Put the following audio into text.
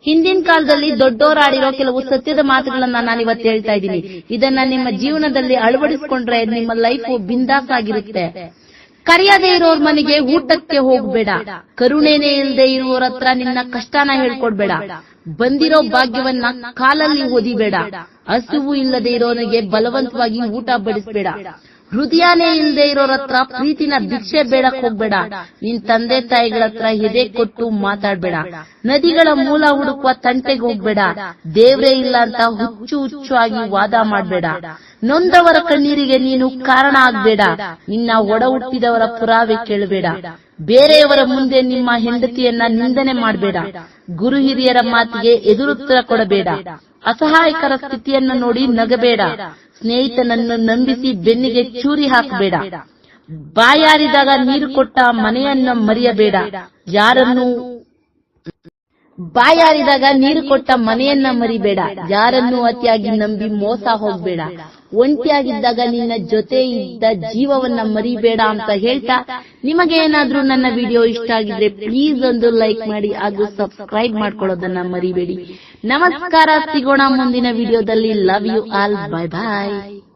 ಹಿಂದಿನ ಕಾಲದಲ್ಲಿ ದೊಡ್ಡೋರಾಡಿರೋ ಕೆಲವು ಸತ್ಯದ ಮಾತುಗಳನ್ನ ನಾನಿವತ್ತು ಹೇಳ್ತಾ ಇದ್ದೀನಿ. ಇದನ್ನ ನಿಮ್ಮ ಜೀವನದಲ್ಲಿ ಅಳವಡಿಸಿಕೊಂಡ್ರೆ ನಿಮ್ಮ ಲೈಫ್ ಬಿಂದಾಸ್ ಆಗಿರುತ್ತೆ. ಕರೆಯದೇ ಇರೋರ್ ಮನೆಗೆ ಊಟಕ್ಕೆ ಹೋಗ್ಬೇಡ. ಕರುಣೆನೇ ಇಲ್ಲದೆ ಇರುವವರ ಹತ್ರ ನಿನ್ನ ಕಷ್ಟನ ಹೇಳ್ಕೊಡ್ಬೇಡ. ಬಂದಿರೋ ಭಾಗ್ಯವನ್ನ ಕಾಲಲ್ಲಿ ಓದಿಬೇಡ. ಹಸುವು ಇಲ್ಲದೆ ಇರೋನಿಗೆ ಬಲವಂತವಾಗಿ ಊಟ ಬಡಿಸಬೇಡ. ಹೃದಯನೇ ಇಲ್ಲದೆ ಇರೋರ ಹತ್ರ ಪ್ರೀತಿನ ಭಿಕ್ಷೆ ಬೇಡಕ್ ಹೋಗ್ಬೇಡ. ನಿನ್ ತಂದೆ ತಾಯಿಗಳ ಹತ್ರ ಎದೆ ಕೊಟ್ಟು ಮಾತಾಡ್ಬೇಡ. ನದಿಗಳ ಮೂಲ ಹುಡುಕುವ ತಂಟೆಗೆ ಹೋಗ್ಬೇಡ. ದೇವ್ರೇ ಇಲ್ಲ ಅಂತ ಹುಚ್ಚು ಆಗಿ ವಾದ ಮಾಡ್ಬೇಡ. ನೊಂದವರ ಕಣ್ಣೀರಿಗೆ ನೀನು ಕಾರಣ ಆಗ್ಬೇಡ. ನಿನ್ನ ಒಡ ಹುಟ್ಟಿದವರ ಪುರಾವೆ ಕೇಳಬೇಡ. ಬೇರೆಯವರ ಮುಂದೆ ನಿಮ್ಮ ಹೆಂಡತಿಯನ್ನ ನಿಂದನೆ ಮಾಡಬೇಡ. ಗುರು ಹಿರಿಯರ ಮಾತಿಗೆ ಎದುರುತ್ತರ ಕೊಡಬೇಡ. ಅಸಹಾಯಕರ ಸ್ಥಿತಿಯನ್ನು ನೋಡಿ ನಗಬೇಡ. ಸ್ನೇಹಿತನನ್ನು ನಂಬಿಸಿ ಬೆನ್ನಿಗೆ ಚೂರಿ ಹಾಕಬೇಡ. ಬಾಯಾರಿದಾಗ ನೀರು ಕೊಟ್ಟ ಮನೆಯನ್ನ ಮರೆಯಬೇಡ. ಯಾರನ್ನು ಅತಿಯಾಗಿ ನಂಬಿ ಮೋಸ ಹೋಗ್ಬೇಡ. ಒಂಟಿಯಾಗಿದ್ದಾಗ ನಿನ್ನ ಜೊತೆ ಇದ್ದ ಜೀವವನ್ನ ಮರಿಬೇಡ ಅಂತ ಹೇಳ್ತಾ, ನಿಮಗೆ ಏನಾದ್ರೂ ನನ್ನ ವಿಡಿಯೋ ಇಷ್ಟ ಆಗಿದ್ರೆ ಪ್ಲೀಸ್ ಒಂದು ಲೈಕ್ ಮಾಡಿ ಹಾಗೂ ಸಬ್ಸ್ಕ್ರೈಬ್ ಮಾಡ್ಕೊಳ್ಳೋದನ್ನ ಮರಿಬೇಡಿ. ನಮಸ್ಕಾರ, ಸಿಗೋಣ ಮುಂದಿನ ವಿಡಿಯೋದಲ್ಲಿ. Love you all. Bye bye.